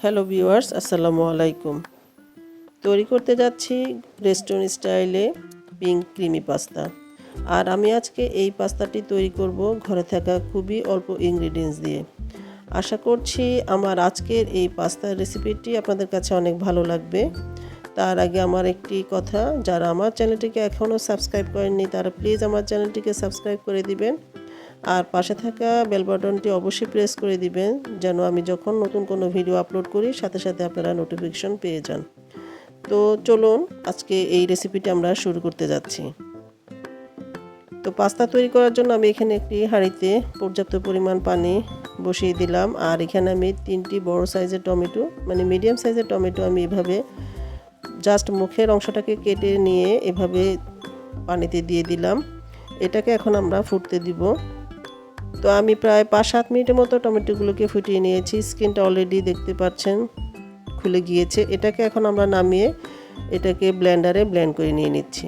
Hello viewers, আসসালামু আলাইকুম। তৈরি করতে যাচ্ছি রেস্টুরেন্ট স্টাইলে পিঙ্ক ক্রিমি পাস্তা। আর আমি আজকে এই পাস্তাটি তৈরি করব ঘরে থাকা খুবই অল্প ইনগ্রিডিয়েন্টস দিয়ে। আশা করছি আমার আজকের এই পাস্তার রেসিপিটি আপনাদের কাছে অনেক ভালো লাগবে। তার আগে আমার একটি কথা, যারা আমার চ্যানেলটিকে এখনও সাবস্ক্রাইব করেননি তারা প্লিজ আমার চ্যানেলটিকে সাবস্ক্রাইব করে দিবেন। আর পাশে থাকা বেল বাটনটি অবশ্যই প্রেস করে দিবেন, যেন আমি যখন নতুন কোনো ভিডিও আপলোড করি সাথে সাথে আপনারা নোটিফিকেশন পেয়ে যান। তো চলুন আজকে এই রেসিপিটি আমরা শুরু করতে যাচ্ছি। তো পাস্তা তৈরি করার জন্য আমি এখানে একটি হাঁড়িতে পর্যাপ্ত পরিমাণ পানি বসিয়ে দিলাম। আর এখানে আমি 3টি বড় সাইজের টমেটো, মানে মিডিয়াম সাইজের টমেটো আমি এভাবে জাস্ট মুখের অংশটাকে কেটে নিয়ে এভাবে পানিতে দিয়ে দিলাম। এটাকে এখন আমরা ফুটতে দিব। তো আমি প্রায় 5-7 মিনিটের মতো টমেটোগুলোকে ফুটিয়ে নিয়েছি। স্কিনটা অলরেডি দেখতে পাচ্ছেন খুলে গিয়েছে। এটাকে এখন আমরা নামিয়ে এটাকে ব্লেন্ডারে ব্লেন্ড করে নিয়ে নিচ্ছি।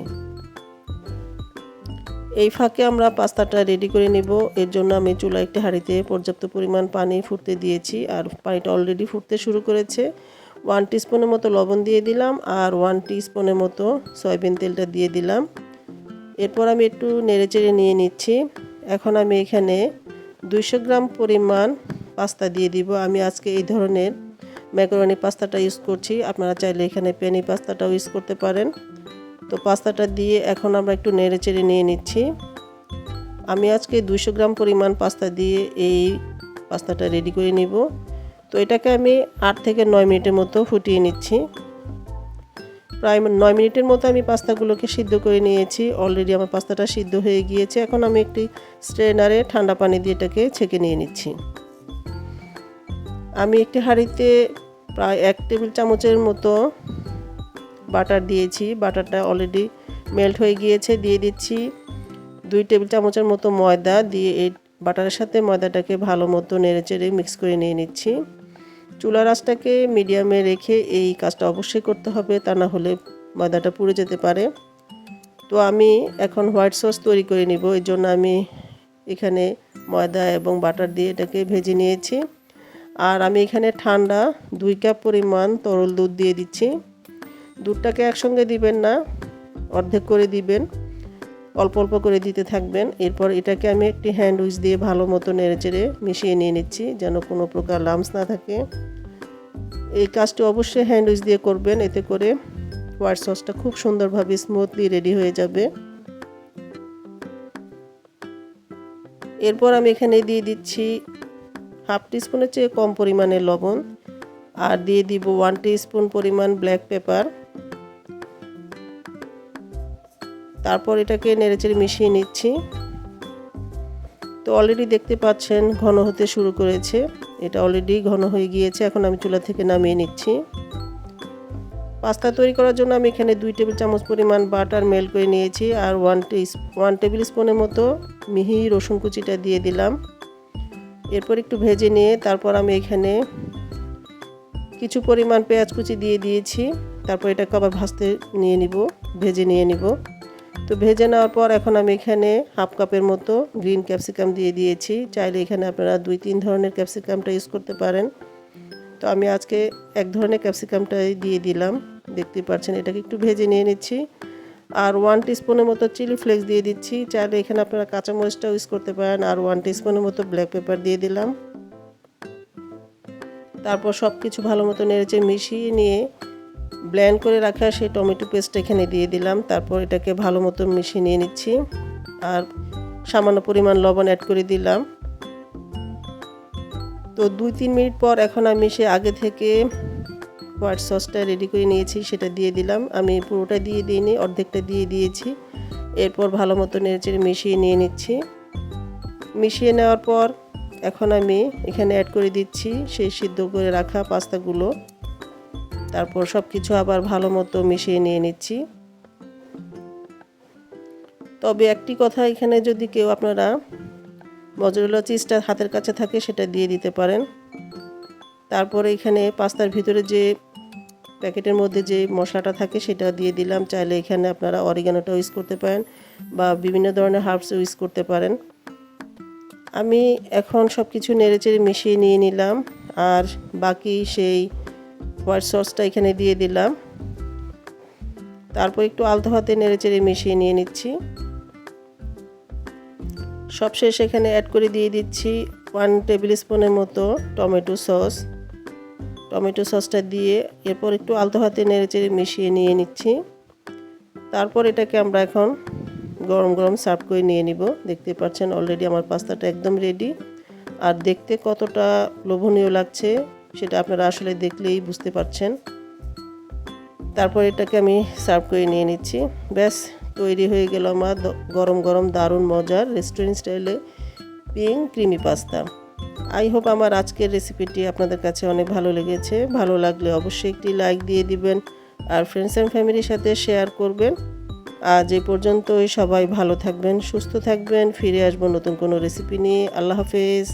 এই ফাঁকে আমরা পাস্তাটা রেডি করে নিব। এর জন্য আমি চুলায় একটি হাঁড়িতে পর্যাপ্ত পরিমাণ পানি ফুটতে দিয়েছি। আর পানিটা অলরেডি ফুটতে শুরু করেছে। 1 টিস্পুনের মতো লবণ দিয়ে দিলাম আর 1 টিস্পুনের মতো সয়াবিন তেলটা দিয়ে দিলাম। এরপর আমি একটু নেড়েচেড়ে নিয়ে নিচ্ছি। এখন আমি এখানে 200 গ্রাম পরিমাণ পাস্তা দিয়ে দিব। আমি আজকে এই ধরনের ম্যাকারনি পাস্তাটা ইউজ করছি, আপনারা চাইলে এখানে পেনি পাস্তাটাও ইউজ করতে পারেন। তো পাস্তাটা দিয়ে এখন আমরা একটু নেড়েচেড়ে নিয়ে নিচ্ছি। আমি আজকে 200 গ্রাম পরিমাণ পাস্তা দিয়ে এই পাস্তাটা রেডি করে নিব। তো এটাকে আমি 8 থেকে 9 মিনিটের মতো ফুটিয়ে নিচ্ছি। প্রায় 9 মিনিটের মতো আমি পাস্তাগুলোকে সিদ্ধ করে নিয়েছি। অলরেডি আমার পাস্তাটা সিদ্ধ হয়ে গিয়েছে। এখন আমি একটি স্ট্রেনারে ঠান্ডা পানি দিয়ে এটাকে ছেঁকে নিয়ে নিচ্ছি। আমি একটি হাঁড়িতে প্রায় 1 টেবিল চামচের মতো বাটার দিয়েছি। বাটারটা অলরেডি মেল্ট হয়ে গিয়েছে। দিয়ে দিচ্ছি 2 টেবিল চামচের মতো ময়দা। দিয়ে এই বাটারের সাথে ময়দাটাকে ভালো মতো নেড়েচেড়ে মিক্স করে নিয়ে নিচ্ছি। চুলার আঁচটাকে মিডিয়ামে রেখে এই কাজটা অবশ্যই করতে হবে, তা না হলে ময়দাটা পুড়ে যেতে পারে। তো আমি এখন হোয়াইট সস তৈরি করে নিব। এর জন্য আমি এখানে ময়দা এবং বাটার দিয়ে এটাকে ভেজে নিয়েছি। আর আমি এখানে ঠান্ডা 2 কাপ পরিমাণ তরল দুধ দিয়ে দিচ্ছি। দুধটাকে একসঙ্গে দিবেন না, অর্ধেক করে দিবেন, অল্প অল্প করে দিতে থাকবেন। এরপর এটাকে আমি একটি হ্যান্ড উইচ দিয়ে ভালো মতো নেড়েচেড়ে মিশিয়ে নিয়ে নিচ্ছি, যেন কোনো প্রকার লাম্পস না থাকে। এই কাজটি অবশ্যই হ্যান্ড উইচ দিয়ে করবেন, এতে করে হোয়াইট সসটা খুব সুন্দরভাবে স্মুথলি রেডি হয়ে যাবে। এরপর আমি এখানে দিয়ে দিচ্ছি 1/2 টিস্পুনের চেয়ে কম পরিমাণে লবণ আর দিয়ে দিব 1 টিস্পুন পরিমাণ ব্ল্যাক পেপার। তারপর এটাকে নেড়েচেড়ে মিশিয়ে নিচ্ছি। তো অলরেডি দেখতে পাচ্ছেন ঘন হতে শুরু করেছে। এটা অলরেডি ঘন হয়ে গিয়েছে। এখন আমি চুলা থেকে নামিয়ে নিচ্ছি। পাস্তা তৈরি করার জন্য আমি এখানে 2 টেবিল চামচ পরিমাণ বাটার মেল্ট করে নিয়েছি আর 1 টেবিল স্পুনের মতো মিহি রসুন কুচিটা দিয়ে দিলাম। এরপর একটু ভেজে নিয়ে তারপর আমি এখানে কিছু পরিমাণ পেঁয়াজ কুচি দিয়ে দিয়েছি। তারপর এটাকে আবার ভাজতে নিয়ে নিব, ভেজে নিয়ে নিব। তো ভেজে নেওয়ার পর এখন আমি এখানে 1/2 কাপের মতো গ্রিন ক্যাপসিকাম দিয়ে দিয়েছি। চাইলে এখানে আপনারা 2-3 ধরনের ক্যাপসিকামটা ইউজ করতে পারেন। তো আমি আজকে এক ধরনের ক্যাপসিকামটাই দিয়ে দিলাম। দেখতে পাচ্ছেন এটাকে একটু ভেজে নিয়ে নিচ্ছি। আর 1 টিস্পুনের মতো চিলি ফ্লেক্স দিয়ে দিচ্ছি। চাইলে এখানে আপনারা কাঁচামরিচটাও ইউজ করতে পারেন। আর 1 টিস্পুনের মতো ব্ল্যাক পেপার দিয়ে দিলাম। তারপর সব কিছু ভালো মতো নেড়েচেড়ে মিশিয়ে নিয়ে ব্লেন্ড করে রাখা সেই টমেটো পেস্টটা এখানে দিয়ে দিলাম। তারপর এটাকে ভালো মতো মিশিয়ে নিয়ে নিচ্ছি আর সামান্য পরিমাণ লবণ অ্যাড করে দিলাম। তো 2-3 মিনিট পর এখন আমি সে আগে থেকে হোয়াইট সসটা রেডি করে নিয়েছি সেটা দিয়ে দিলাম। আমি পুরোটা দিয়ে দিইনি, অর্ধেকটা দিয়ে দিয়েছি। এরপর ভালো মতো নেড়েচেড়ে মিশিয়ে নিয়ে নিচ্ছি। মিশিয়ে নেওয়ার পর এখন আমি এখানে অ্যাড করে দিচ্ছি সেই সিদ্ধ করে রাখা পাস্তাগুলো। তারপর সব কিছু আবার ভালো মতো মিশিয়ে নিয়ে নিচ্ছি। তবে একটি কথা, এখানে যদি কেউ আপনারা মজরেলা চিজটা হাতের কাছে থাকে সেটা দিয়ে দিতে পারেন। তারপরে এখানে পাস্তার ভিতরে যে প্যাকেটের মধ্যে যে মশলাটা থাকে সেটা দিয়ে দিলাম। চাইলে এখানে আপনারা অরিগানোটা ইউজ করতে পারেন বা বিভিন্ন ধরনের হার্বস ইউজ করতে পারেন। আমি এখন সব কিছু নেড়েচেড়ে মিশিয়ে নিয়ে নিলাম আর বাকি সেই হোয়াইট সসটা এখানে দিয়ে দিলাম। তারপর একটু আলতো হাতে নেড়েচেড়ে মিশিয়ে নিয়ে নিচ্ছি। সবশেষ এখানে অ্যাড করে দিয়ে দিচ্ছি 1 টেবিল স্পুনের মতো টমেটো সস। টমেটো সসটা দিয়ে এরপর একটু আলতো হাতে নেড়েচেড়ে মিশিয়ে নিয়ে নিচ্ছি। তারপর এটাকে আমরা এখন গরম গরম সার্ভ করে নিয়ে নিব। দেখতে পাচ্ছেন অলরেডি আমার পাস্তাটা একদম রেডি। আর দেখতে কতটা লোভনীয় লাগছে সেটা আপনারা আসলে দেখলেই বুঝতে পারছেন। তারপর এটাকে আমি সার্ভ করে নিয়ে নিচ্ছি। ব্যাস তৈরি হয়ে গেল আমার গরম গরম দারুণ মজার রেস্টুরেন্ট স্টাইলে pink creamy pasta. I hope আমার আজকের রেসিপিটি আপনাদের কাছে অনেক ভালো লেগেছে। ভালো লাগলে অবশ্যই একটি লাইক দিয়ে দিবেন আর ফ্রেন্ডস অ্যান্ড ফ্যামিলির সাথে শেয়ার করবেন। আজ এই পর্যন্তই। সবাই ভালো থাকবেন, সুস্থ থাকবেন। ফিরে আসবো নতুন কোনো রেসিপি নিয়ে। আল্লাহ হাফেজ।